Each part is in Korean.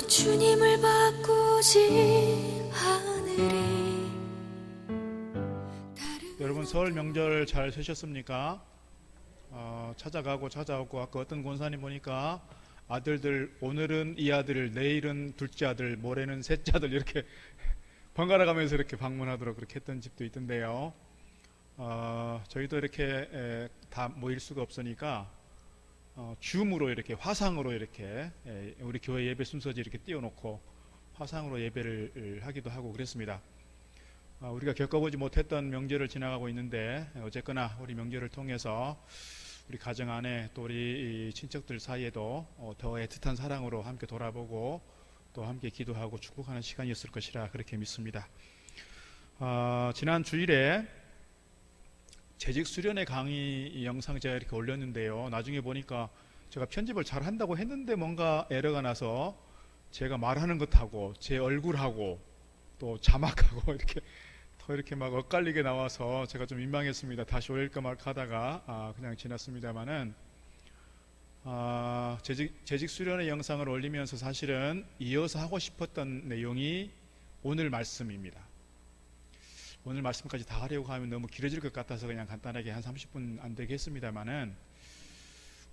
주님을 바꾸지 하늘이. 여러분 설 명절 잘 쉬셨습니까? 찾아가고 찾아오고 아까 어떤 권사님 보니까 아들들 오늘은 이 아들, 내일은 둘째 아들, 모레는 셋째 아들 이렇게 번갈아 가면서 이렇게 방문하도록 그렇게 했던 집도 있던데요. 저희도 이렇게 다 모일 수가 없으니까 줌으로 이렇게 화상으로 이렇게 우리 교회 예배 순서지 이렇게 띄워놓고 화상으로 예배를 하기도 하고 그랬습니다. 우리가 겪어보지 못했던 명절을 지나가고 있는데 어쨌거나 우리 명절을 통해서 우리 가정 안에 또 우리 친척들 사이에도 더 애틋한 사랑으로 함께 돌아보고 또 함께 기도하고 축복하는 시간이었을 것이라 그렇게 믿습니다. 지난 주일에 재직 수련회 강의 영상 제가 이렇게 올렸는데요. 나중에 보니까 제가 편집을 잘 한다고 했는데 뭔가 에러가 나서 제가 말하는 것하고 제 얼굴하고 또 자막하고 이렇게 더 이렇게 막 엇갈리게 나와서 제가 좀 민망했습니다. 다시 올릴까 말까 하다가 그냥 지났습니다만은 재직 수련회 영상을 올리면서 사실은 이어서 하고 싶었던 내용이 오늘 말씀입니다. 오늘 말씀까지 다 하려고 하면 너무 길어질 것 같아서 그냥 간단하게 한 30분 안 되게 했습니다만은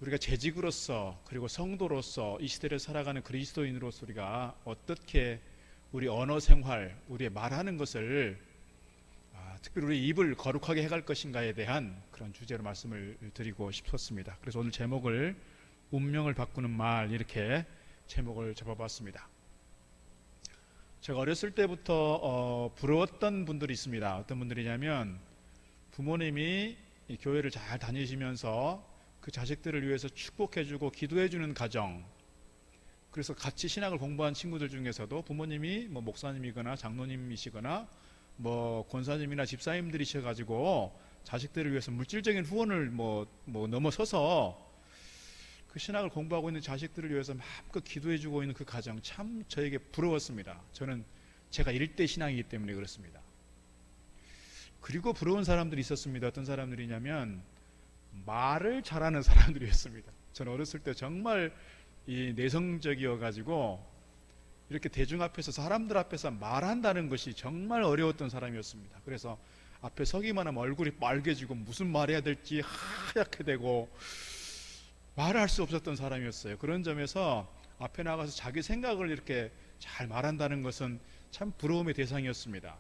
우리가 재직으로서 그리고 성도로서 이 시대를 살아가는 그리스도인으로서 우리가 어떻게 우리 언어 생활, 우리의 말하는 것을 특별히 우리 입을 거룩하게 해갈 것인가에 대한 그런 주제로 말씀을 드리고 싶었습니다. 그래서 오늘 제목을 운명을 바꾸는 말 이렇게 제목을 잡아봤습니다. 제가 어렸을 때부터 부러웠던 분들이 있습니다. 어떤 분들이냐면 부모님이 교회를 잘 다니시면서 그 자식들을 위해서 축복해주고 기도해주는 가정, 그래서 같이 신학을 공부한 친구들 중에서도 부모님이 뭐 목사님이거나 장로님이시거나 뭐 권사님이나 집사님들이셔가지고 자식들을 위해서 물질적인 후원을 뭐 넘어서서 그 신학을 공부하고 있는 자식들을 위해서 마음껏 기도해주고 있는 그 가정 참 저에게 부러웠습니다. 저는 제가 1대 신앙이기 때문에 그렇습니다. 그리고 부러운 사람들이 있었습니다. 어떤 사람들이냐면 말을 잘하는 사람들이었습니다. 저는 어렸을 때 정말 이 내성적이어가지고 이렇게 대중 앞에서 사람들 앞에서 말한다는 것이 정말 어려웠던 사람이었습니다. 그래서 앞에 서기만 하면 얼굴이 빨개지고 무슨 말해야 될지 하얗게 되고 말을 할 수 없었던 사람이었어요. 그런 점에서 앞에 나가서 자기 생각을 이렇게 잘 말한다는 것은 참 부러움의 대상이었습니다.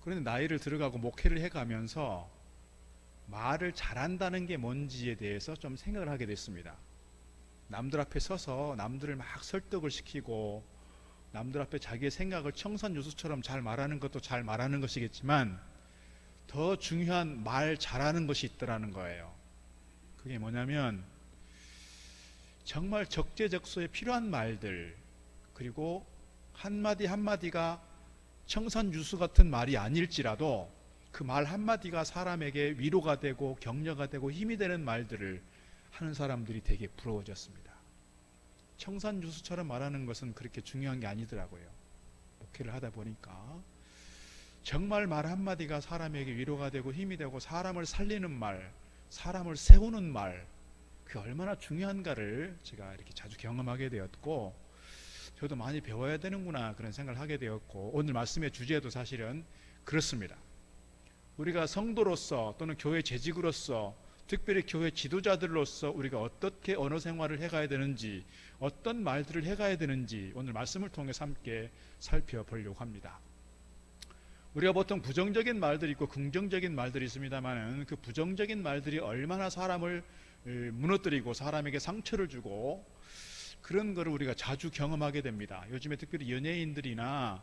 그런데 나이를 들어가고 목회를 해가면서 말을 잘한다는 게 뭔지에 대해서 좀 생각을 하게 됐습니다. 남들 앞에 서서 남들을 막 설득을 시키고 남들 앞에 자기의 생각을 청산유수처럼 잘 말하는 것도 잘 말하는 것이겠지만 더 중요한 말 잘하는 것이 있더라는 거예요. 그게 뭐냐면 정말 적재적소에 필요한 말들, 그리고 한마디 한마디가 청산유수 같은 말이 아닐지라도 그 말 한마디가 사람에게 위로가 되고 격려가 되고 힘이 되는 말들을 하는 사람들이 되게 부러워졌습니다. 청산유수처럼 말하는 것은 그렇게 중요한 게 아니더라고요. 목회를 하다 보니까 정말 말 한마디가 사람에게 위로가 되고 힘이 되고 사람을 살리는 말, 사람을 세우는 말, 그게 얼마나 중요한가를 제가 이렇게 자주 경험하게 되었고 저도 많이 배워야 되는구나 그런 생각을 하게 되었고 오늘 말씀의 주제도 사실은 그렇습니다. 우리가 성도로서 또는 교회 재직으로서 특별히 교회 지도자들로서 우리가 어떻게 언어 생활을 해가야 되는지 어떤 말들을 해가야 되는지 오늘 말씀을 통해서 함께 살펴보려고 합니다. 우리가 보통 부정적인 말들이 있고 긍정적인 말들이 있습니다만 그 부정적인 말들이 얼마나 사람을 무너뜨리고 사람에게 상처를 주고 그런 거를 우리가 자주 경험하게 됩니다. 요즘에 특별히 연예인들이나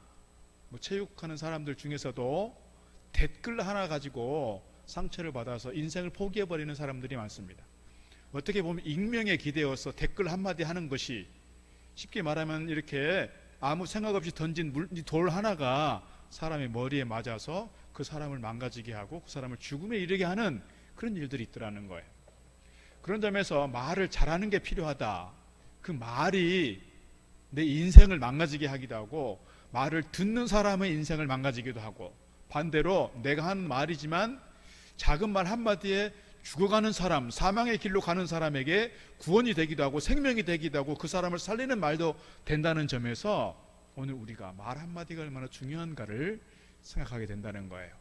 뭐 체육하는 사람들 중에서도 댓글 하나 가지고 상처를 받아서 인생을 포기해버리는 사람들이 많습니다. 어떻게 보면 익명에 기대어서 댓글 한마디 하는 것이 쉽게 말하면 이렇게 아무 생각 없이 던진 돌 하나가 사람의 머리에 맞아서 그 사람을 망가지게 하고 그 사람을 죽음에 이르게 하는 그런 일들이 있더라는 거예요. 그런 점에서 말을 잘하는 게 필요하다. 그 말이 내 인생을 망가지게 하기도 하고 말을 듣는 사람의 인생을 망가지기도 하고 반대로 내가 하는 말이지만 작은 말 한마디에 죽어가는 사람, 사망의 길로 가는 사람에게 구원이 되기도 하고 생명이 되기도 하고 그 사람을 살리는 말도 된다는 점에서 오늘 우리가 말 한마디가 얼마나 중요한가를 생각하게 된다는 거예요.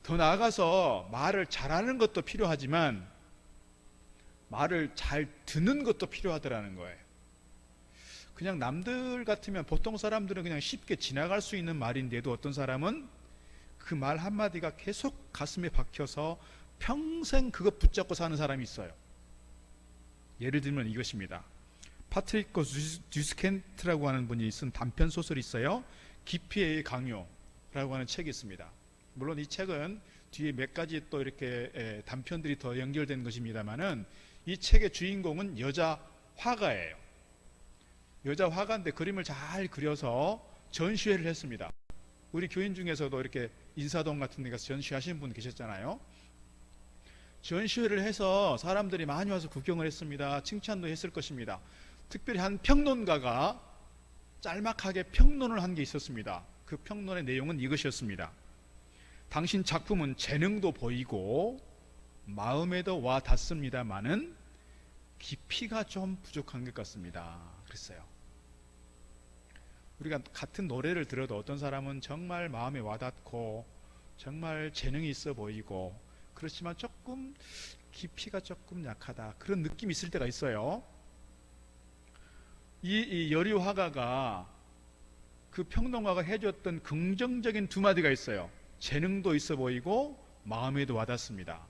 더 나아가서 말을 잘하는 것도 필요하지만 말을 잘 듣는 것도 필요하더라는 거예요. 그냥 남들 같으면 보통 사람들은 그냥 쉽게 지나갈 수 있는 말인데도 어떤 사람은 그 말 한마디가 계속 가슴에 박혀서 평생 그거 붙잡고 사는 사람이 있어요. 예를 들면 이것입니다. 파트리코 듀스켄트라고 하는 분이 쓴 단편 소설이 있어요. 기피의 강요라고 하는 책이 있습니다. 물론 이 책은 뒤에 몇 가지 또 이렇게 단편들이 더 연결된 것입니다만은 이 책의 주인공은 여자 화가예요. 여자 화가인데 그림을 잘 그려서 전시회를 했습니다. 우리 교인 중에서도 이렇게 인사동 같은 데 가서 전시하시는 분 계셨잖아요. 전시회를 해서 사람들이 많이 와서 구경을 했습니다. 칭찬도 했을 것입니다. 특별히 한 평론가가 짤막하게 평론을 한 게 있었습니다. 그 평론의 내용은 이것이었습니다. 당신 작품은 재능도 보이고 마음에도 와 닿습니다만은 깊이가 좀 부족한 것 같습니다. 그랬어요. 우리가 같은 노래를 들어도 어떤 사람은 정말 마음에 와닿고 정말 재능이 있어 보이고 그렇지만 조금 깊이가 조금 약하다 그런 느낌이 있을 때가 있어요. 이 여류 화가가 그 평론가가 해줬던 긍정적인 두 마디가 있어요. 재능도 있어 보이고 마음에도 와닿습니다.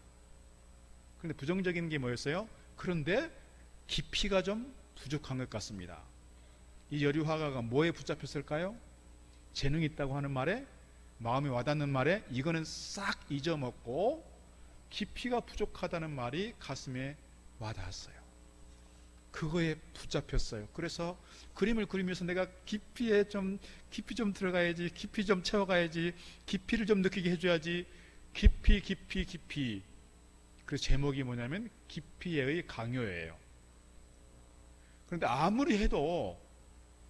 그런데 부정적인 게 뭐였어요? 그런데 깊이가 좀 부족한 것 같습니다. 이 여류 화가가 뭐에 붙잡혔을까요? 재능이 있다고 하는 말에, 마음에 와닿는 말에 이거는 싹 잊어먹고 깊이가 부족하다는 말이 가슴에 와닿았어요. 그거에 붙잡혔어요. 그래서 그림을 그리면서 내가 깊이 좀 들어가야지, 깊이 좀 채워가야지, 깊이를 좀 느끼게 해줘야지, 깊이. 그래서 제목이 뭐냐면 깊이의 강요예요. 그런데 아무리 해도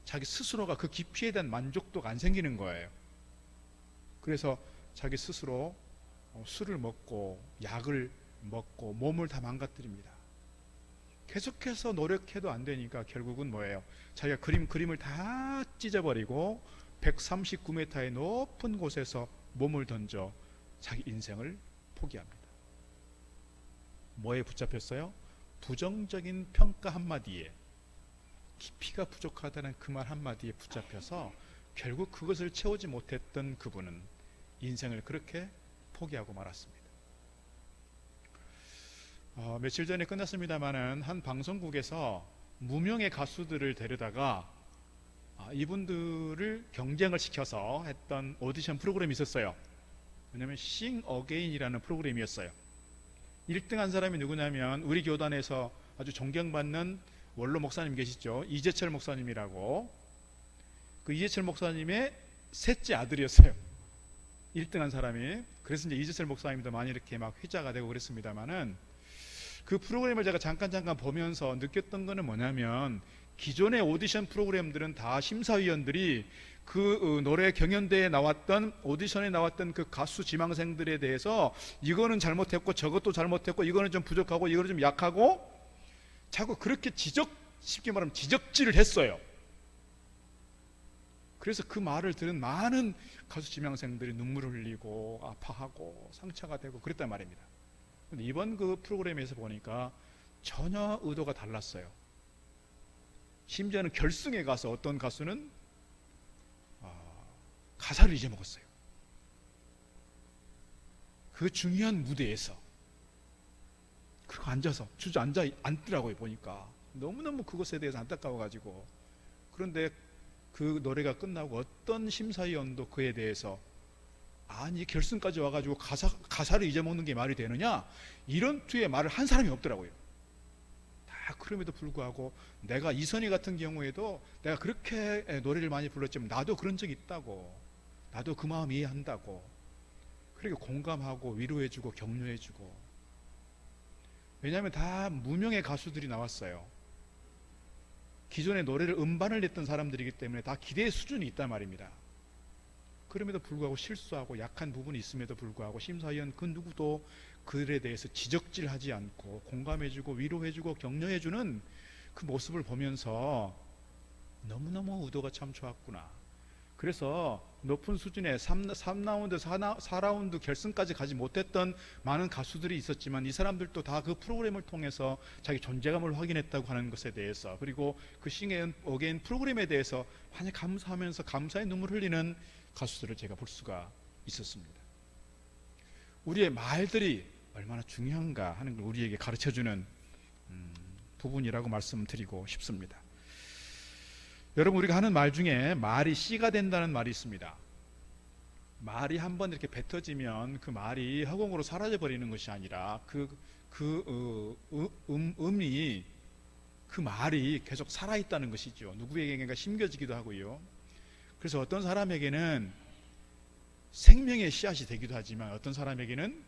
자기 스스로가 그 깊이에 대한 만족도가 안 생기는 거예요. 그래서 자기 스스로 술을 먹고 약을 먹고 몸을 다 망가뜨립니다. 계속해서 노력해도 안 되니까 결국은 뭐예요? 자기가 그림을 다 찢어버리고 139m의 높은 곳에서 몸을 던져 자기 인생을 포기합니다. 뭐에 붙잡혔어요? 부정적인 평가 한마디에, 깊이가 부족하다는 그 말 한마디에 붙잡혀서 결국 그것을 채우지 못했던 그분은 인생을 그렇게 포기하고 말았습니다. 며칠 전에 끝났습니다마는 한 방송국에서 무명의 가수들을 데려다가 이분들을 경쟁을 시켜서 했던 오디션 프로그램이 있었어요. 왜냐하면 싱 어게인이라는 프로그램이었어요. 1등한 사람이 누구냐면 우리 교단에서 아주 존경받는 원로 목사님 계시죠? 이재철 목사님이라고. 그 이재철 목사님의 셋째 아들이었어요. 1등한 사람이. 그래서 이제 이재철 목사님도 많이 이렇게 막 회자가 되고 그랬습니다만은 그 프로그램을 제가 잠깐 보면서 느꼈던 거는 뭐냐면 기존의 오디션 프로그램들은 다 심사위원들이 그 노래 경연대회에 나왔던 오디션에 나왔던 그 가수 지망생들에 대해서 이거는 잘못했고 저것도 잘못했고 이거는 좀 부족하고 이거는 좀 약하고 자꾸 그렇게 쉽게 말하면 지적질을 했어요. 그래서 그 말을 들은 많은 가수 지망생들이 눈물을 흘리고 아파하고 상처가 되고 그랬단 말입니다. 근데 이번 그 프로그램에서 보니까 전혀 의도가 달랐어요. 심지어는 결승에 가서 어떤 가수는 가사를 잊어먹었어요. 그 중요한 무대에서. 그리고 앉아서 앉더라고요. 보니까 너무너무 그것에 대해서 안타까워가지고. 그런데 그 노래가 끝나고 어떤 심사위원도 그에 대해서 아니 결승까지 와가지고 가사를 잊어먹는 게 말이 되느냐 이런 투의 말을 한 사람이 없더라고요. 다 그럼에도 불구하고 내가 이선희 같은 경우에도 내가 그렇게 노래를 많이 불렀지만 나도 그런 적이 있다고, 나도 그 마음 이해한다고, 그렇게 공감하고 위로해주고 격려해주고. 왜냐하면 다 무명의 가수들이 나왔어요. 기존의 노래를 음반을 냈던 사람들이기 때문에 다 기대의 수준이 있단 말입니다. 그럼에도 불구하고 실수하고 약한 부분이 있음에도 불구하고 심사위원 그 누구도 그들에 대해서 지적질하지 않고 공감해주고 위로해주고 격려해주는 그 모습을 보면서 너무너무 의도가 참 좋았구나. 그래서 높은 수준의 3라운드, 4라운드 결승까지 가지 못했던 많은 가수들이 있었지만 이 사람들도 다 그 프로그램을 통해서 자기 존재감을 확인했다고 하는 것에 대해서, 그리고 그 싱 어게인 프로그램에 대해서 많이 감사하면서 감사의 눈물 흘리는 가수들을 제가 볼 수가 있었습니다. 우리의 말들이 얼마나 중요한가 하는 걸 우리에게 가르쳐주는 부분이라고 말씀드리고 싶습니다. 여러분, 우리가 하는 말 중에 말이 씨가 된다는 말이 있습니다. 말이 한번 이렇게 뱉어지면 그 말이 허공으로 사라져 버리는 것이 아니라 음이, 그 말이 계속 살아있다는 것이죠. 누구에게인가 심겨지기도 하고요. 그래서 어떤 사람에게는 생명의 씨앗이 되기도 하지만 어떤 사람에게는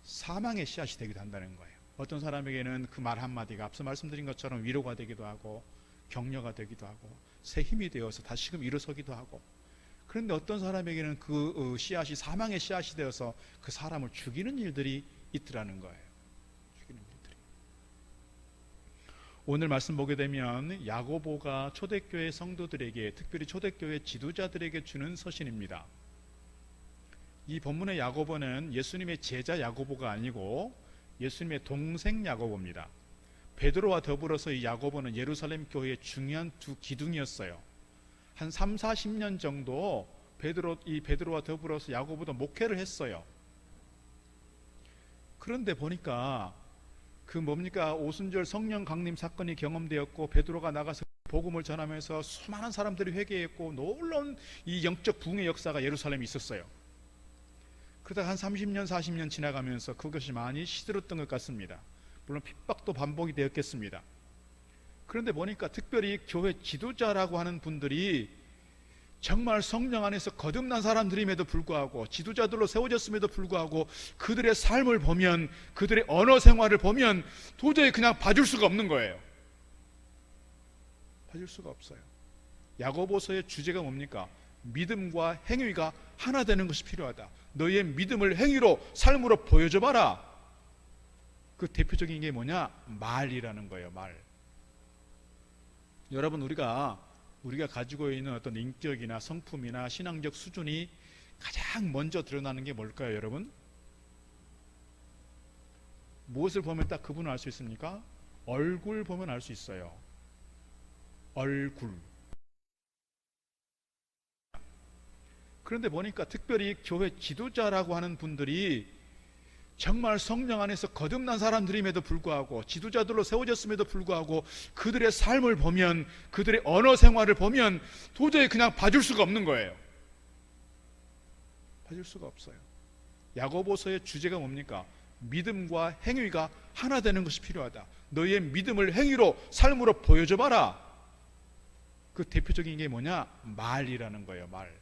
사망의 씨앗이 되기도 한다는 거예요. 어떤 사람에게는 그 말 한마디가 앞서 말씀드린 것처럼 위로가 되기도 하고 격려가 되기도 하고 새 힘이 되어서 다시금 일어서기도 하고, 그런데 어떤 사람에게는 그 씨앗이 사망의 씨앗이 되어서 그 사람을 죽이는 일들이 있더라는 거예요. 죽이는 일들이. 오늘 말씀 보게 되면 야고보가 초대교회 성도들에게, 특별히 초대교회 지도자들에게 주는 서신입니다. 이 본문의 야고보는 예수님의 제자 야고보가 아니고 예수님의 동생 야고보입니다. 베드로와 더불어서 이 야고보는 예루살렘 교회의 중요한 두 기둥이었어요. 한 3, 40년 정도 베드로와 더불어서 야고보도 목회를 했어요. 그런데 보니까 오순절 성령 강림 사건이 경험되었고 베드로가 나가서 복음을 전하면서 수많은 사람들이 회개했고 놀라운 이 영적 부흥의 역사가 예루살렘에 있었어요. 그러다가 한 30년 40년 지나가면서 그것이 많이 시들었던 것 같습니다. 물론 핍박도 반복이 되었겠습니다. 그런데 보니까 특별히 교회 지도자라고 하는 분들이 정말 성령 안에서 거듭난 사람들임에도 불구하고, 지도자들로 세워졌음에도 불구하고 그들의 삶을 보면, 그들의 언어 생활을 보면 도저히 그냥 봐줄 수가 없는 거예요. 봐줄 수가 없어요. 야고보서의 주제가 뭡니까? 믿음과 행위가 하나 되는 것이 필요하다. 너희의 믿음을 행위로, 삶으로 보여줘 봐라. 그 대표적인 게 뭐냐? 말이라는 거예요. 말. 여러분, 우리가 가지고 있는 어떤 인격이나 성품이나 신앙적 수준이 가장 먼저 드러나는 게 뭘까요, 여러분? 무엇을 보면 딱 그분을 알 수 있습니까? 얼굴 보면 알 수 있어요. 얼굴. 그런데 보니까 특별히 교회 지도자라고 하는 분들이 정말 성령 안에서 거듭난 사람들임에도 불구하고, 지도자들로 세워졌음에도 불구하고 그들의 삶을 보면, 그들의 언어 생활을 보면 도저히 그냥 봐줄 수가 없는 거예요. 봐줄 수가 없어요. 야고보서의 주제가 뭡니까? 믿음과 행위가 하나 되는 것이 필요하다. 너희의 믿음을 행위로, 삶으로 보여줘 봐라. 그 대표적인 게 뭐냐? 말이라는 거예요. 말.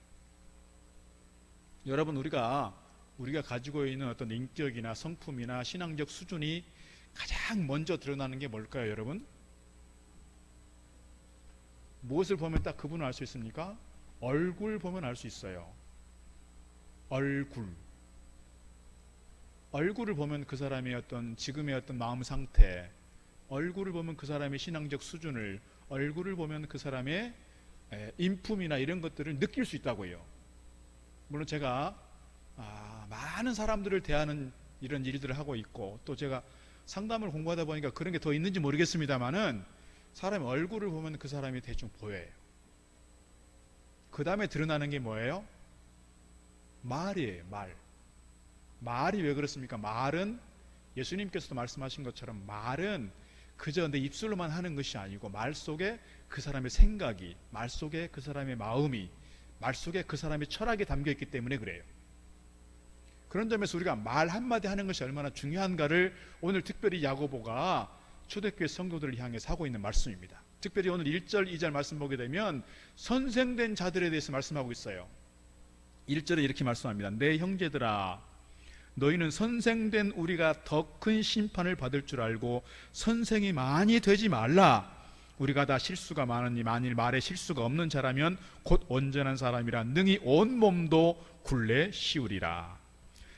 여러분, 우리가 가지고 있는 어떤 인격이나 성품이나 신앙적 수준이 가장 먼저 드러나는 게 뭘까요, 여러분? 무엇을 보면 딱 그분을 알 수 있습니까? 얼굴 보면 알 수 있어요. 얼굴. 얼굴을 보면 그 사람의 지금의 마음 상태, 얼굴을 보면 그 사람의 신앙적 수준을, 얼굴을 보면 그 사람의 인품이나 이런 것들을 느낄 수 있다고요. 물론 제가 많은 사람들을 대하는 이런 일들을 하고 있고, 또 제가 상담을 공부하다 보니까 그런 게 더 있는지 모르겠습니다만은 사람의 얼굴을 보면 그 사람이 대충 보여요. 그 다음에 드러나는 게 뭐예요? 말이에요. 말이 왜 그렇습니까? 말은 예수님께서도 말씀하신 것처럼 말은 그저 내 입술로만 하는 것이 아니고 말 속에 그 사람의 생각이, 말 속에 그 사람의 마음이, 말 속에 그 사람의 철학이 담겨있기 때문에 그래요. 그런 점에서 우리가 말 한마디 하는 것이 얼마나 중요한가를 오늘 특별히 야고보가 초대교회 성도들을 향해서 하고 있는 말씀입니다. 특별히 오늘 1절 2절 말씀 보게 되면 선생된 자들에 대해서 말씀하고 있어요. 1절에 이렇게 말씀합니다. 내 형제들아, 너희는 선생된 우리가 더 큰 심판을 받을 줄 알고 선생이 많이 되지 말라. 우리가 다 실수가 많으니 만일 말에 실수가 없는 자라면 곧 온전한 사람이라 능히 온 몸도 굴레 씌우리라.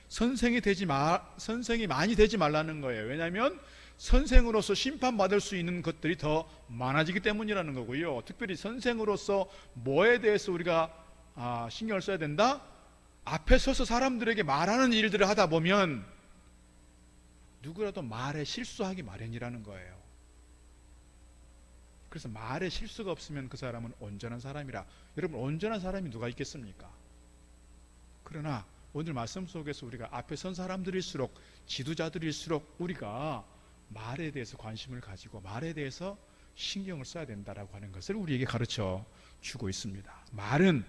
선생이 많이 되지 말라는 거예요. 왜냐하면 선생으로서 심판받을 수 있는 것들이 더 많아지기 때문이라는 거고요. 특별히 선생으로서 뭐에 대해서 우리가 신경을 써야 된다? 앞에 서서 사람들에게 말하는 일들을 하다 보면 누구라도 말에 실수하기 마련이라는 거예요. 그래서 말에 실수가 없으면 그 사람은 온전한 사람이라. 여러분, 온전한 사람이 누가 있겠습니까? 그러나 오늘 말씀 속에서 우리가 앞에 선 사람들일수록, 지도자들일수록 우리가 말에 대해서 관심을 가지고 말에 대해서 신경을 써야 된다라고 하는 것을 우리에게 가르쳐 주고 있습니다. 말은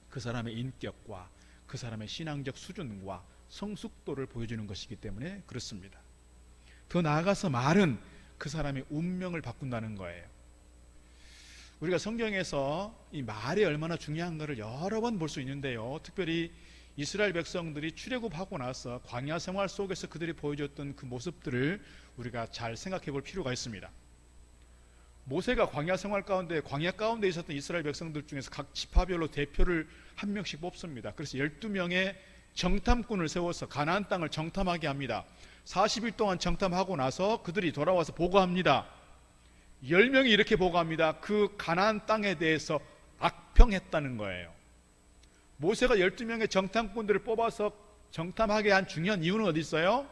그 사람의 인격과 그 사람의 신앙적 수준과 성숙도를 보여주는 것이기 때문에 그렇습니다. 더 나아가서 말은 그 사람의 운명을 바꾼다는 거예요. 우리가 성경에서 이 말이 얼마나 중요한가를 여러 번 볼 수 있는데요. 특별히 이스라엘 백성들이 출애굽하고 나서 광야 생활 속에서 그들이 보여줬던 그 모습들을 우리가 잘 생각해 볼 필요가 있습니다. 모세가 광야 생활 가운데, 광야 가운데 있었던 이스라엘 백성들 중에서 각 지파별로 대표를 한 명씩 뽑습니다. 그래서 12명의 정탐꾼을 세워서 가나안 땅을 정탐하게 합니다. 40일 동안 정탐하고 나서 그들이 돌아와서 보고합니다. 10명이 이렇게 보고합니다. 그 가나안 땅에 대해서 악평했다는 거예요. 모세가 12명의 정탐꾼들을 뽑아서 정탐하게 한 중요한 이유는 어디 있어요?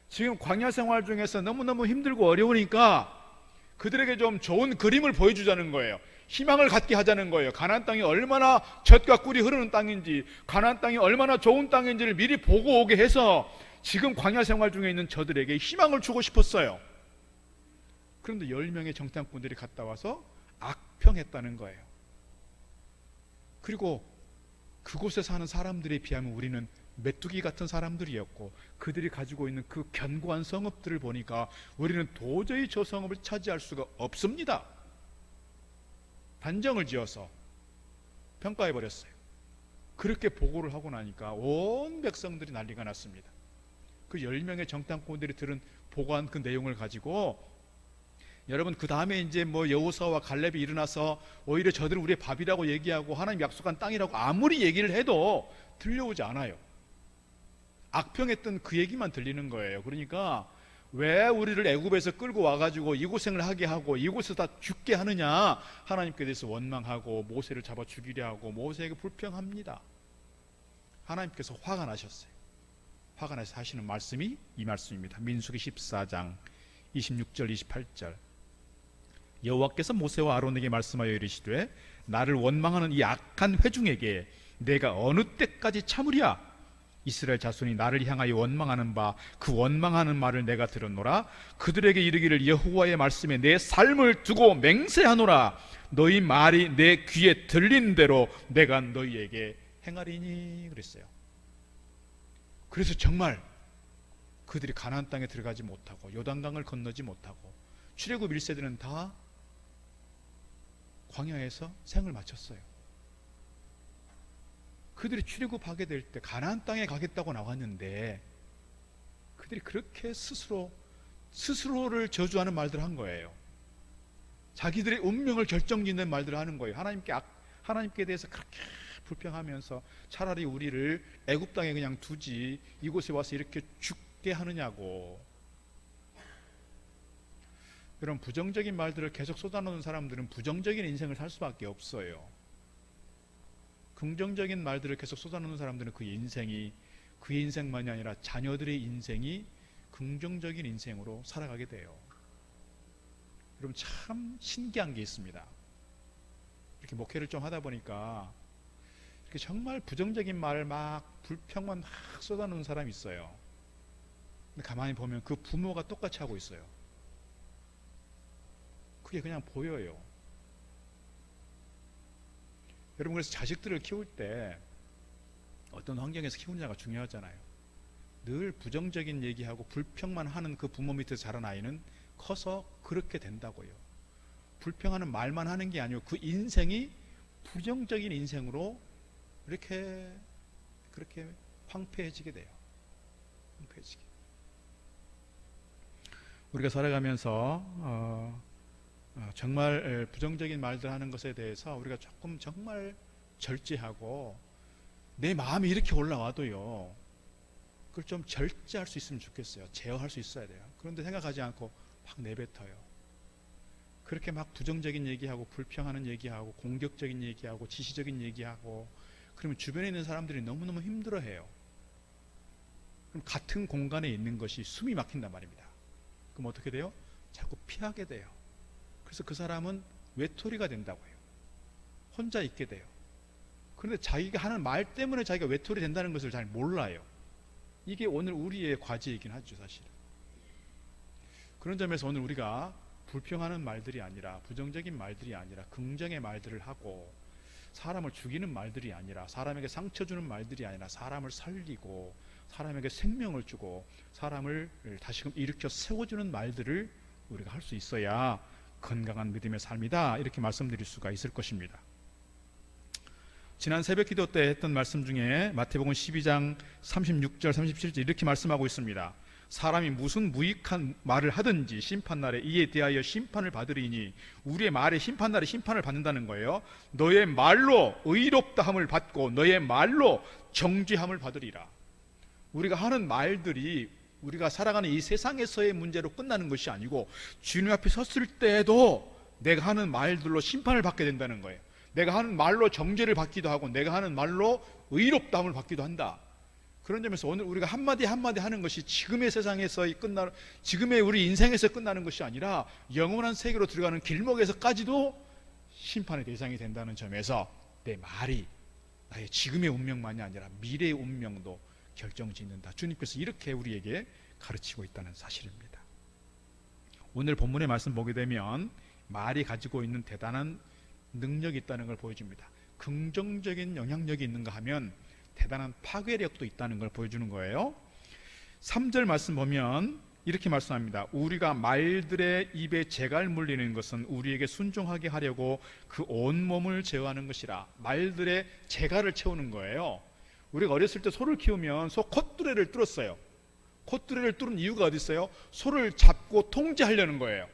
지금 광야 생활 중에서 너무너무 힘들고 어려우니까 그들에게 좀 좋은 그림을 보여주자는 거예요. 희망을 갖게 하자는 거예요. 가나안 땅이 얼마나 젖과 꿀이 흐르는 땅인지, 가나안 땅이 얼마나 좋은 땅인지를 미리 보고 오게 해서 지금 광야 생활 중에 있는 저들에게 희망을 주고 싶었어요. 그런데 10명의 정탐꾼들이 갔다 와서 악평했다는 거예요. 그리고 그곳에 사는 사람들에 비하면 우리는 메뚜기 같은 사람들이었고, 그들이 가지고 있는 그 견고한 성읍들을 보니까 우리는 도저히 저 성읍을 차지할 수가 없습니다. 단정을 지어서 평가해 버렸어요. 그렇게 보고를 하고 나니까 온 백성들이 난리가 났습니다. 그 10명의 정탐꾼들이 들은 보고한 그 내용을 가지고, 여러분, 그 다음에 이제 여호수아와 갈렙이 일어나서 오히려 저들은 우리의 밥이라고 얘기하고 하나님 약속한 땅이라고 아무리 얘기를 해도 들려오지 않아요. 악평했던 그 얘기만 들리는 거예요. 그러니까 왜 우리를 애굽에서 끌고 와가지고 이고생을 하게 하고 이곳에서 다 죽게 하느냐, 하나님께 대해서 원망하고 모세를 잡아 죽이려 하고 모세에게 불평합니다. 하나님께서 화가 나셨어요. 화가 나서 하시는 말씀이 이 말씀입니다. 민수기 14장 26절 28절. 여호와께서 모세와 아론에게 말씀하여 이르시되, 나를 원망하는 이 악한 회중에게 내가 어느 때까지 참으랴? 이스라엘 자손이 나를 향하여 원망하는 바 그 원망하는 말을 내가 들었노라. 그들에게 이르기를, 여호와의 말씀에 내 삶을 두고 맹세하노라. 너희 말이 내 귀에 들린 대로 내가 너희에게 행하리니. 그랬어요. 그래서 정말 그들이 가나안 땅에 들어가지 못하고 요단강을 건너지 못하고 출애굽 1세대는 다 광야에서 생을 마쳤어요. 그들이 출애굽하게 될 때 가나안 땅에 가겠다고 나왔는데 그들이 그렇게 스스로를 저주하는 말들을 한 거예요. 자기들의 운명을 결정짓는 말들을 하는 거예요. 하나님께 대해서 그렇게 불평하면서 차라리 우리를 애굽 땅에 그냥 두지 이곳에 와서 이렇게 죽게 하느냐고. 이런 부정적인 말들을 계속 쏟아놓는 사람들은 부정적인 인생을 살 수밖에 없어요. 긍정적인 말들을 계속 쏟아놓는 사람들은 그 인생만이 아니라 자녀들의 인생이 긍정적인 인생으로 살아가게 돼요. 여러분, 참 신기한 게 있습니다. 이렇게 목회를 좀 하다 보니까 이렇게 정말 부정적인 말을 막 불평만 막 쏟아놓는 사람이 있어요. 근데 가만히 보면 그 부모가 똑같이 하고 있어요. 그게 그냥 보여요. 여러분, 그래서 자식들을 키울 때 어떤 환경에서 키우느냐가 중요하잖아요. 늘 부정적인 얘기하고 불평만 하는 그 부모 밑에서 자란 아이는 커서 그렇게 된다고요. 불평하는 말만 하는 게 아니고 그 인생이 부정적인 인생으로 그렇게 황폐해지게 돼요. 황폐해지게. 우리가 살아가면서 정말 부정적인 말들 하는 것에 대해서 우리가 조금 정말 절제하고, 내 마음이 이렇게 올라와도요, 그걸 좀 절제할 수 있으면 좋겠어요. 제어할 수 있어야 돼요. 그런데 생각하지 않고 막 내뱉어요. 그렇게 막 부정적인 얘기하고 불평하는 얘기하고 공격적인 얘기하고 지시적인 얘기하고 그러면 주변에 있는 사람들이 너무너무 힘들어해요. 그럼 같은 공간에 있는 것이 숨이 막힌단 말입니다. 그럼 어떻게 돼요? 자꾸 피하게 돼요. 그래서 그 사람은 외톨이가 된다고 해요. 혼자 있게 돼요. 그런데 자기가 하는 말 때문에 자기가 외톨이 된다는 것을 잘 몰라요. 이게 오늘 우리의 과제이긴 하죠, 사실은. 그런 점에서 오늘 우리가 불평하는 말들이 아니라, 부정적인 말들이 아니라 긍정의 말들을 하고, 사람을 죽이는 말들이 아니라, 사람에게 상처 주는 말들이 아니라 사람을 살리고 사람에게 생명을 주고 사람을 다시금 일으켜 세워주는 말들을 우리가 할 수 있어야 건강한 믿음의 삶이다, 이렇게 말씀드릴 수가 있을 것입니다. 지난 새벽 기도 때 했던 말씀 중에 마태복음 12장 36절 37절 이렇게 말씀하고 있습니다. 사람이 무슨 무익한 말을 하든지 심판날에 이에 대하여 심판을 받으리니, 우리의 말에 심판날에 심판을 받는다는 거예요. 너의 말로 의롭다함을 받고 너의 말로 정죄함을 받으리라. 우리가 하는 말들이 우리가 살아가는 이 세상에서의 문제로 끝나는 것이 아니고 주님 앞에 섰을 때에도 내가 하는 말들로 심판을 받게 된다는 거예요. 내가 하는 말로 정죄를 받기도 하고 내가 하는 말로 의롭다함을 받기도 한다. 그런 점에서 오늘 우리가 한마디 한마디 하는 것이 지금의 세상에서의 끝나는, 지금의 우리 인생에서 끝나는 것이 아니라 영원한 세계로 들어가는 길목에서까지도 심판의 대상이 된다는 점에서 내 말이 나의 지금의 운명만이 아니라 미래의 운명도 결정짓는다. 주님께서 이렇게 우리에게 가르치고 있다는 사실입니다. 오늘 본문의 말씀 보게 되면 말이 가지고 있는 대단한 능력이 있다는 걸 보여줍니다. 긍정적인 영향력이 있는가 하면 대단한 파괴력도 있다는 걸 보여주는 거예요. 3절 말씀 보면 이렇게 말씀합니다. 우리가 말들의 입에 재갈 물리는 것은 우리에게 순종하게 하려고 그 온몸을 제어하는 것이라. 말들의 재갈을 채우는 거예요. 우리가 어렸을 때 소를 키우면 소 콧뚜레를 뚫었어요. 콧뚜레를 뚫은 이유가 어디 있어요? 소를 잡고 통제하려는 거예요.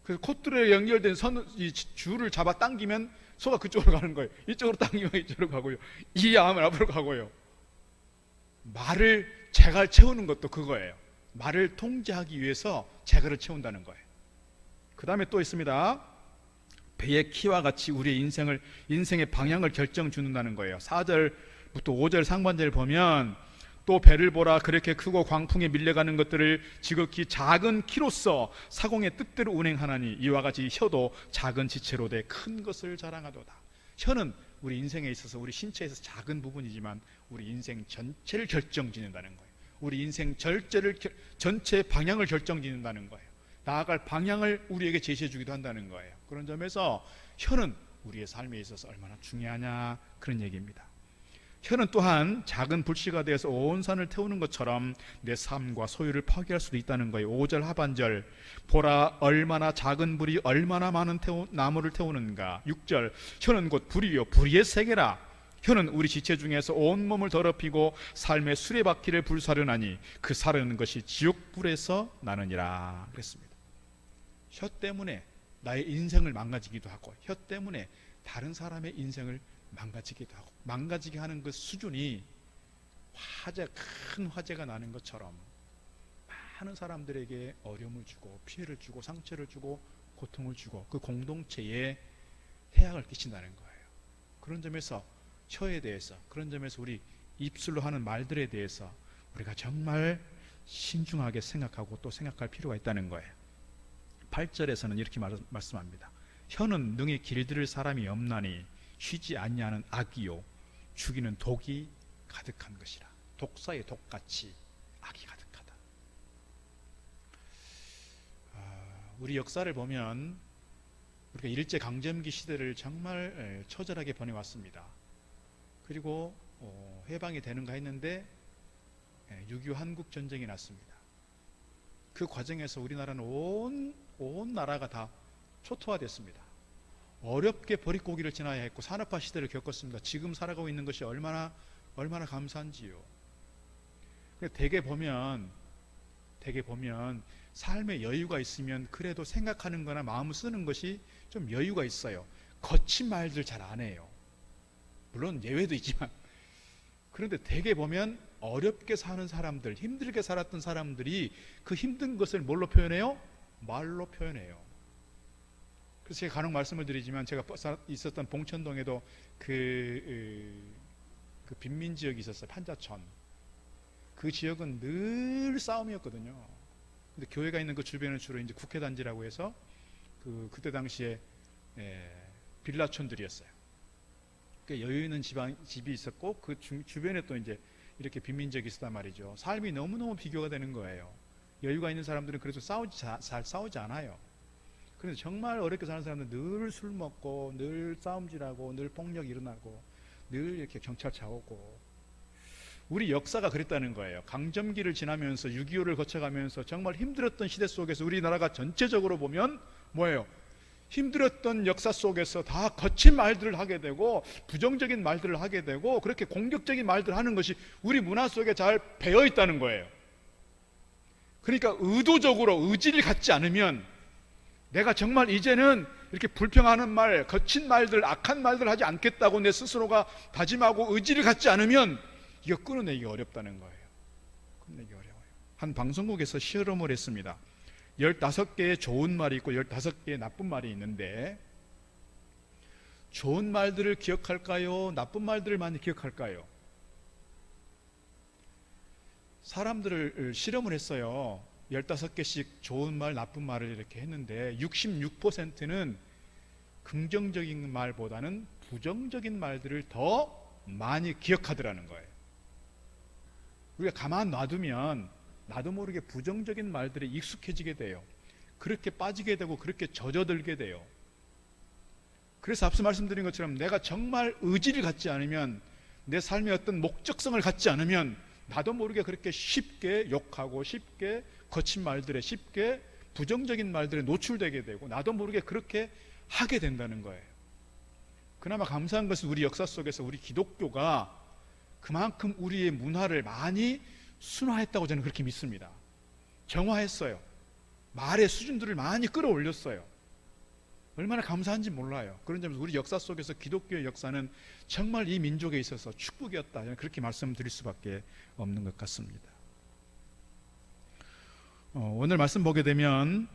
그래서 콧뚜레에 연결된 이 줄을 잡아 당기면 소가 그쪽으로 가는 거예요. 이쪽으로 당기면 이쪽으로 가고요. 이하면 앞으로 가고요. 말을 재갈 채우는 것도 그거예요. 말을 통제하기 위해서 재갈을 채운다는 거예요. 그 다음에 또 있습니다. 배의 키와 같이 우리의 인생의 방향을 결정 주는다는 거예요. 4절부터 5절 상반절을 보면 또 배를 보라, 그렇게 크고 광풍에 밀려가는 것들을 지극히 작은 키로서 사공의 뜻대로 운행하나니 이와 같이 혀도 작은 지체로 돼 큰 것을 자랑하도다. 혀는 우리 인생에 있어서 우리 신체에서 작은 부분이지만 우리 인생 전체를 결정짓는다는 거예요. 우리 인생 전체의 방향을 결정짓는다는 거예요. 나아갈 방향을 우리에게 제시해 주기도 한다는 거예요. 그런 점에서 혀는 우리의 삶에 있어서 얼마나 중요하냐, 그런 얘기입니다. 혀는 또한 작은 불씨가 되어서 온 산을 태우는 것처럼 내 삶과 소유를 파괴할 수도 있다는 거예요. 5절 하반절 보라, 얼마나 작은 불이 얼마나 많은 나무를 태우는가. 6절 혀는 곧 불이요 불의의 세계라. 혀는 우리 지체 중에서 온몸을 더럽히고 삶의 수레바퀴를 불사르나니 그 사르는 것이 지옥불에서 나느니라 그랬습니다. 혀 때문에 나의 인생을 망가지기도 하고 혀 때문에 다른 사람의 인생을 망가지기도 하고, 망가지게 하는 그 수준이 큰 화재가 나는 것처럼 많은 사람들에게 어려움을 주고 피해를 주고 상처를 주고 고통을 주고 그 공동체에 해악을 끼친다는 거예요. 그런 점에서 혀에 대해서, 그런 점에서 우리 입술로 하는 말들에 대해서 우리가 정말 신중하게 생각하고 또 생각할 필요가 있다는 거예요. 8절에서는 이렇게 말씀합니다. 혀는 능히 길들일 사람이 없나니 쉬지 아니하는 악이요 죽이는 독이 가득한 것이라. 독사의 독같이 악이 가득하다. 우리 역사를 보면 우리가 일제강점기 시대를 정말 처절하게 보내왔습니다. 그리고 해방이 되는가 했는데 6.25 한국전쟁이 났습니다. 그 과정에서 우리나라는 온 나라가 다 초토화됐습니다. 어렵게 보릿고기를 지나야 했고 산업화 시대를 겪었습니다. 지금 살아가고 있는 것이 얼마나 감사한지요. 대개 보면 삶에 여유가 있으면 그래도 생각하는 거나 마음을 쓰는 것이 좀 여유가 있어요. 거친 말들 잘 안 해요. 물론 예외도 있지만 그런데 대개 보면 어렵게 사는 사람들, 힘들게 살았던 사람들이 그 힘든 것을 뭘로 표현해요? 말로 표현해요. 그래서 제가 간혹 말씀을 드리지만, 제가 있었던 봉천동에도 그 빈민지역이 있었어요. 판자촌. 그 지역은 늘 싸움이었거든요. 근데 교회가 있는 그 주변은 주로 이제 국회단지라고 해서 그때 당시에 빌라촌들이었어요. 그러니까 여유 있는 집이 있었고, 그 주변에 또 이제 이렇게 빈민지역이 있었단 말이죠. 삶이 너무너무 비교가 되는 거예요. 여유가 있는 사람들은 그래도 잘 싸우지 않아요. 그런데 정말 어렵게 사는 사람들은 늘 술 먹고, 늘 싸움질하고, 늘 폭력이 일어나고, 늘 이렇게 경찰차 오고. 우리 역사가 그랬다는 거예요. 강점기를 지나면서 6.25를 거쳐가면서 정말 힘들었던 시대 속에서 우리나라가 전체적으로 보면 뭐예요? 힘들었던 역사 속에서 다 거친 말들을 하게 되고, 부정적인 말들을 하게 되고, 그렇게 공격적인 말들을 하는 것이 우리 문화 속에 잘 배어 있다는 거예요. 그러니까 의도적으로 의지를 갖지 않으면, 내가 정말 이제는 이렇게 불평하는 말, 거친 말들, 악한 말들 하지 않겠다고 내 스스로가 다짐하고 의지를 갖지 않으면 이거 끊어내기 어렵다는 거예요. 끊어내기 어려워요. 한 방송국에서 실험을 했습니다. 15개의 좋은 말이 있고 15개의 나쁜 말이 있는데, 좋은 말들을 기억할까요? 나쁜 말들을 많이 기억할까요? 사람들을 실험을 했어요. 15개씩 좋은 말, 나쁜 말을 이렇게 했는데 66%는 긍정적인 말보다는 부정적인 말들을 더 많이 기억하더라는 거예요. 우리가 가만 놔두면 나도 모르게 부정적인 말들에 익숙해지게 돼요. 그렇게 빠지게 되고 그렇게 젖어들게 돼요. 그래서 앞서 말씀드린 것처럼 내가 정말 의지를 갖지 않으면, 내 삶의 어떤 목적성을 갖지 않으면 나도 모르게 그렇게 쉽게 욕하고, 쉽게 거친 말들에, 쉽게 부정적인 말들에 노출되게 되고, 나도 모르게 그렇게 하게 된다는 거예요. 그나마 감사한 것은 우리 역사 속에서 우리 기독교가 그만큼 우리의 문화를 많이 순화했다고 저는 그렇게 믿습니다. 정화했어요. 말의 수준들을 많이 끌어올렸어요. 얼마나 감사한지 몰라요. 그런 점에서 우리 역사 속에서 기독교의 역사는 정말 이 민족에 있어서 축복이었다, 저는 그렇게 말씀드릴 수밖에 없는 것 같습니다. 오늘 말씀 보게 되면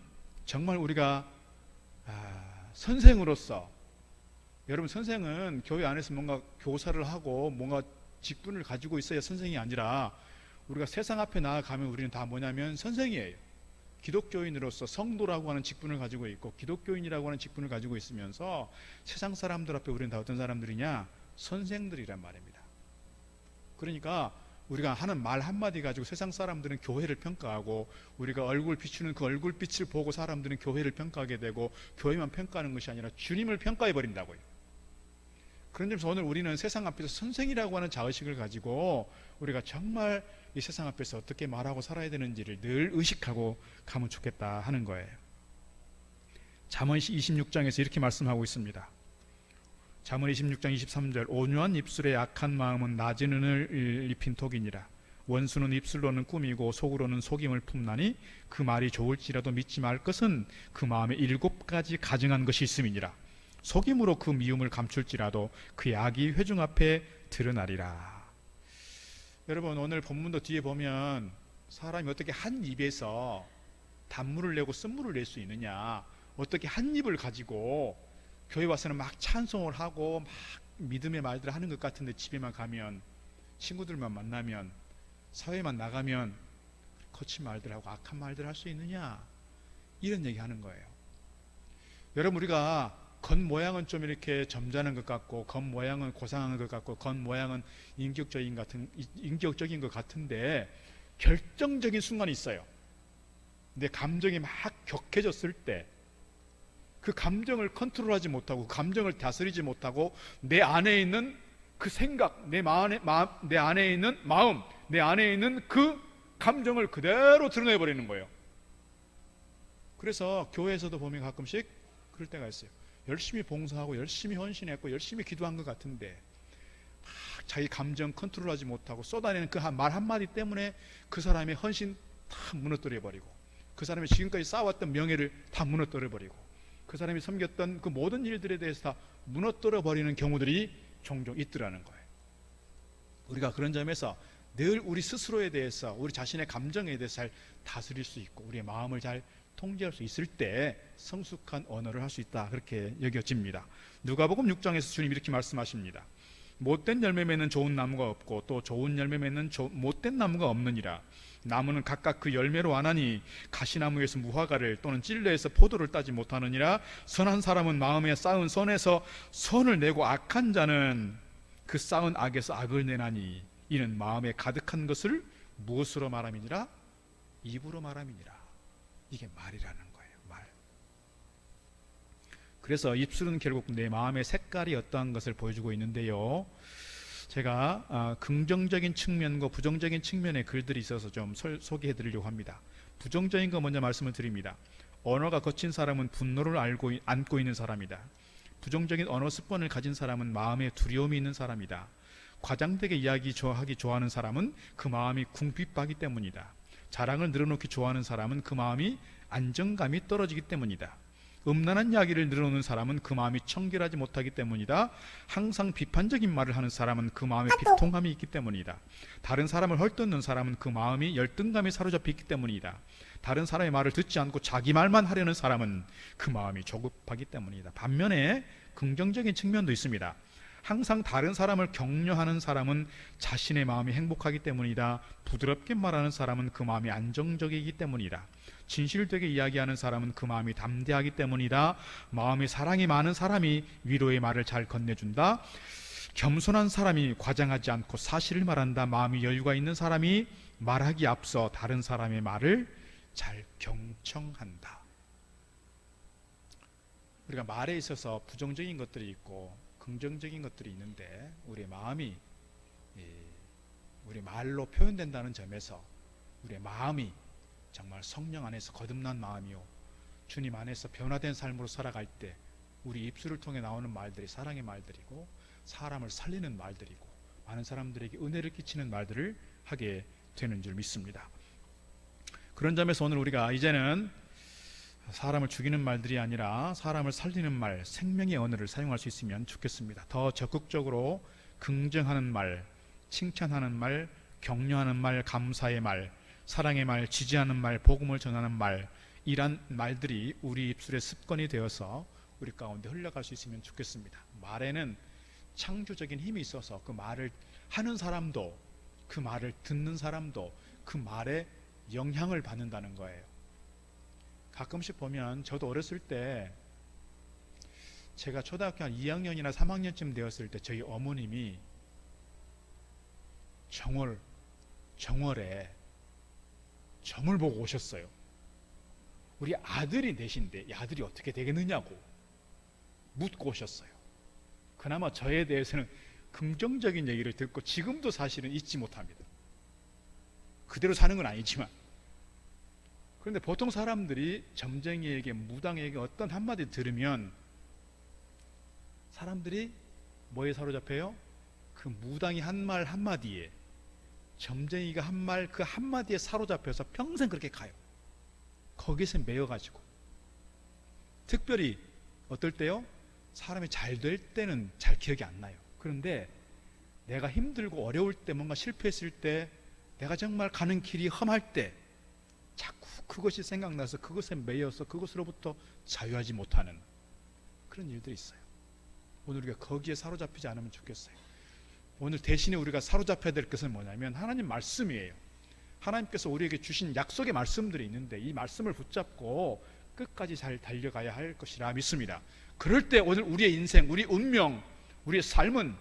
정말 우리가 선생으로서, 여러분 선생은 교회 안에서 뭔가 교사를 하고 뭔가 직분을 가지고 있어야 선생이 아니라, 우리가 세상 앞에 나아가면 우리는 다 뭐냐면 선생이에요. 기독교인으로서 성도라고 하는 직분을 가지고 있고, 기독교인이라고 하는 직분을 가지고 있으면서 세상 사람들 앞에 우리는 다 어떤 사람들이냐? 선생들이란 말입니다. 그러니까 우리가 하는 말 한마디 가지고 세상 사람들은 교회를 평가하고, 우리가 얼굴 비추는 그 얼굴빛을 보고 사람들은 교회를 평가하게 되고, 교회만 평가하는 것이 아니라 주님을 평가해 버린다고요. 그런 점에서 오늘 우리는 세상 앞에서 선생이라고 하는 자의식을 가지고 우리가 정말 이 세상 앞에서 어떻게 말하고 살아야 되는지를 늘 의식하고 가면 좋겠다 하는 거예요. 잠언 26장에서 이렇게 말씀하고 있습니다. 잠언 26장 23절, 온유한 입술에 악한 마음은 낮은 은을 입힌 독이니라. 원수는 입술로는 꾸미고 속으로는 속임을 품나니 그 말이 좋을지라도 믿지 말 것은 그 마음에 7가지 가증한 것이 있음이니라. 속임으로 그 미움을 감출지라도 그 약이 회중 앞에 드러나리라. 여러분, 오늘 본문도 뒤에 보면 사람이 어떻게 한 입에서 단물을 내고 쓴물을 낼 수 있느냐, 어떻게 한 입을 가지고 교회 와서는 막 찬송을 하고 막 믿음의 말들을 하는 것 같은데, 집에만 가면, 친구들만 만나면, 사회만 나가면 거친 말들하고 악한 말들 할 수 있느냐, 이런 얘기 하는 거예요. 여러분, 우리가 겉모양은 좀 이렇게 점잖은 것 같고, 겉모양은 고상한 것 같고, 겉모양은 인격적인 것 같은데, 결정적인 순간이 있어요. 내 감정이 막 격해졌을 때, 그 감정을 컨트롤하지 못하고, 그 감정을 다스리지 못하고, 내 안에 있는 그 생각, 내 안에 있는 마음, 내 안에 있는 그 감정을 그대로 드러내버리는 거예요. 그래서 교회에서도 보면 가끔씩 그럴 때가 있어요. 열심히 봉사하고 열심히 헌신했고 열심히 기도한 것 같은데 막 자기 감정 컨트롤하지 못하고 쏟아내는 그 말 한마디 때문에 그 사람의 헌신 다 무너뜨려버리고, 그 사람이 지금까지 쌓아왔던 명예를 다 무너뜨려버리고, 그 사람이 섬겼던 그 모든 일들에 대해서 다 무너뜨려버리는 경우들이 종종 있더라는 거예요. 우리가 그런 점에서 늘 우리 스스로에 대해서, 우리 자신의 감정에 대해서 잘 다스릴 수 있고 우리의 마음을 잘 통제할 수 있을 때 성숙한 언어를 할 수 있다, 그렇게 여겨집니다. 누가복음 6장에서 주님 이렇게 말씀하십니다. 못된 열매 맺는 좋은 나무가 없고 또 좋은 열매 맺는 못된 나무가 없느니라. 나무는 각각 그 열매로 아나니 가시나무에서 무화과를 또는 찔레에서 포도를 따지 못하느니라. 선한 사람은 마음에 쌓은 선에서 선을 내고 악한 자는 그 쌓은 악에서 악을 내나니 이는 마음에 가득한 것을 무엇으로 말함이니라? 입으로 말함이니라. 이게 말이라는 거예요. 말. 그래서 입술은 결국 내 마음의 색깔이 어떠한 것을 보여주고 있는데요, 제가 긍정적인 측면과 부정적인 측면의 글들이 있어서 좀 소개해 드리려고 합니다. 부정적인 거 먼저 말씀을 드립니다. 언어가 거친 사람은 분노를 안고 있는 사람이다. 부정적인 언어 습관을 가진 사람은 마음에 두려움이 있는 사람이다. 과장되게 이야기하기 좋아하는 사람은 그 마음이 궁핍하기 때문이다. 자랑을 늘어놓기 좋아하는 사람은 그 마음이 안정감이 떨어지기 때문이다. 음란한 이야기를 늘어놓는 사람은 그 마음이 청결하지 못하기 때문이다. 항상 비판적인 말을 하는 사람은 그 마음에 비통함이 있기 때문이다. 다른 사람을 헐뜯는 사람은 그 마음이 열등감에 사로잡혀 있기 때문이다. 다른 사람의 말을 듣지 않고 자기 말만 하려는 사람은 그 마음이 조급하기 때문이다. 반면에 긍정적인 측면도 있습니다. 항상 다른 사람을 격려하는 사람은 자신의 마음이 행복하기 때문이다. 부드럽게 말하는 사람은 그 마음이 안정적이기 때문이다. 진실되게 이야기하는 사람은 그 마음이 담대하기 때문이다. 마음에 사랑이 많은 사람이 위로의 말을 잘 건네준다. 겸손한 사람이 과장하지 않고 사실을 말한다. 마음이 여유가 있는 사람이 말하기 앞서 다른 사람의 말을 잘 경청한다. 우리가 말에 있어서 부정적인 것들이 있고 긍정적인 것들이 있는데 우리의 마음이 우리 말로 표현된다는 점에서 우리의 마음이 정말 성령 안에서 거듭난 마음이요 주님 안에서 변화된 삶으로 살아갈 때 우리 입술을 통해 나오는 말들이 사랑의 말들이고 사람을 살리는 말들이고 많은 사람들에게 은혜를 끼치는 말들을 하게 되는 줄 믿습니다. 그런 점에서 오늘 우리가 이제는 사람을 죽이는 말들이 아니라 사람을 살리는 말, 생명의 언어를 사용할 수 있으면 좋겠습니다. 더 적극적으로 긍정하는 말, 칭찬하는 말, 격려하는 말, 감사의 말, 사랑의 말, 지지하는 말, 복음을 전하는 말, 이란 말들이 우리 입술의 습관이 되어서 우리 가운데 흘러갈 수 있으면 좋겠습니다. 말에는 창조적인 힘이 있어서 그 말을 하는 사람도 그 말을 듣는 사람도 그 말에 영향을 받는다는 거예요. 가끔씩 보면 저도 어렸을 때 제가 초등학교 한 2학년이나 3학년쯤 되었을 때 저희 어머님이 정월에 점을 보고 오셨어요. 우리 아들이 넷인데 이 아들이 어떻게 되겠느냐고 묻고 오셨어요. 그나마 저에 대해서는 긍정적인 얘기를 듣고 지금도 사실은 잊지 못합니다. 그대로 사는 건 아니지만. 그런데 보통 사람들이 점쟁이에게 무당에게 어떤 한마디 들으면 사람들이 뭐에 사로잡혀요? 그 무당이 한 말 한마디에, 점쟁이가 한 말 그 한마디에 사로잡혀서 평생 그렇게 가요. 거기서 매여가지고. 특별히 어떨 때요? 사람이 잘 될 때는 잘 기억이 안 나요. 그런데 내가 힘들고 어려울 때, 뭔가 실패했을 때, 내가 정말 가는 길이 험할 때 자꾸 그것이 생각나서 그것에 매여서 그것으로부터 자유하지 못하는 그런 일들이 있어요. 오늘 우리가 거기에 사로잡히지 않으면 좋겠어요. 오늘 대신에 우리가 사로잡혀야 될 것은 뭐냐면 하나님 말씀이에요. 하나님께서 우리에게 주신 약속의 말씀들이 있는데 이 말씀을 붙잡고 끝까지 잘 달려가야 할 것이라 믿습니다. 그럴 때 오늘 우리의 인생, 우리 운명, 우리의 삶은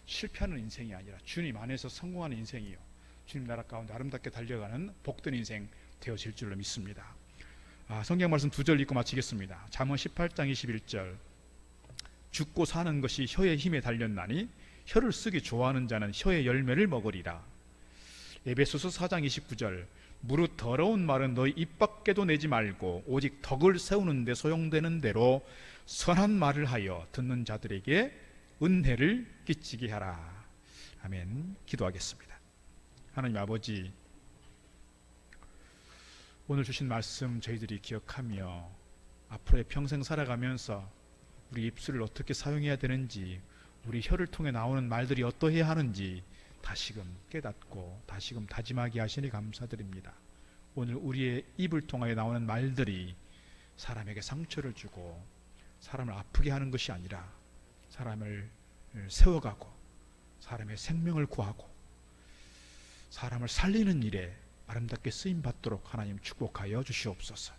실패하는 인생이 아니라 주님 안에서 성공하는 인생이요, 주님 나라 가운데 아름답게 달려가는 복된 인생 되어질 줄로 믿습니다. 성경 말씀 2절 읽고 마치겠습니다. 잠언 18장 21절. 죽고 사는 것이 혀의 힘에 달렸나니 혀를 쓰기 좋아하는 자는 혀의 열매를 먹으리라. 에베소서 4장 29절. 무릇 더러운 말은 너희 입 밖에도 내지 말고 오직 덕을 세우는 데 소용되는 대로 선한 말을 하여 듣는 자들에게 은혜를 끼치게 하라. 아멘. 기도하겠습니다. 하나님 아버지, 오늘 주신 말씀 저희들이 기억하며 앞으로의 평생 살아가면서 우리 입술을 어떻게 사용해야 되는지, 우리 혀를 통해 나오는 말들이 어떠해야 하는지 다시금 깨닫고 다시금 다짐하게 하시니 감사드립니다. 오늘 우리의 입을 통하여 나오는 말들이 사람에게 상처를 주고 사람을 아프게 하는 것이 아니라 사람을 세워가고 사람의 생명을 구하고 사람을 살리는 일에 아름답게 쓰임 받도록 하나님 축복하여 주시옵소서.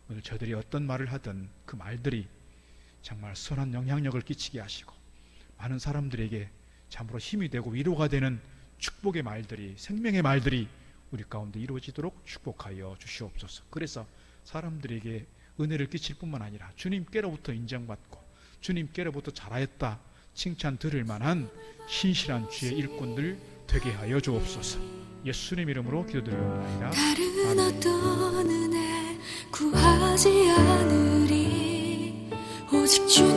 오늘 저들이 어떤 말을 하든 그 말들이 정말 선한 영향력을 끼치게 하시고 많은 사람들에게 참으로 힘이 되고 위로가 되는 축복의 말들이, 생명의 말들이 우리 가운데 이루어지도록 축복하여 주시옵소서. 그래서 사람들에게 은혜를 끼칠 뿐만 아니라 주님께로부터 인정받고 주님께로부터 잘하였다 칭찬 들을 만한 신실한 주의 일꾼들 되게 하여 주옵소서. 예수님 이름으로 기도드리옵나이다. 다른 어떤 은혜 구하지 않으리 오직 주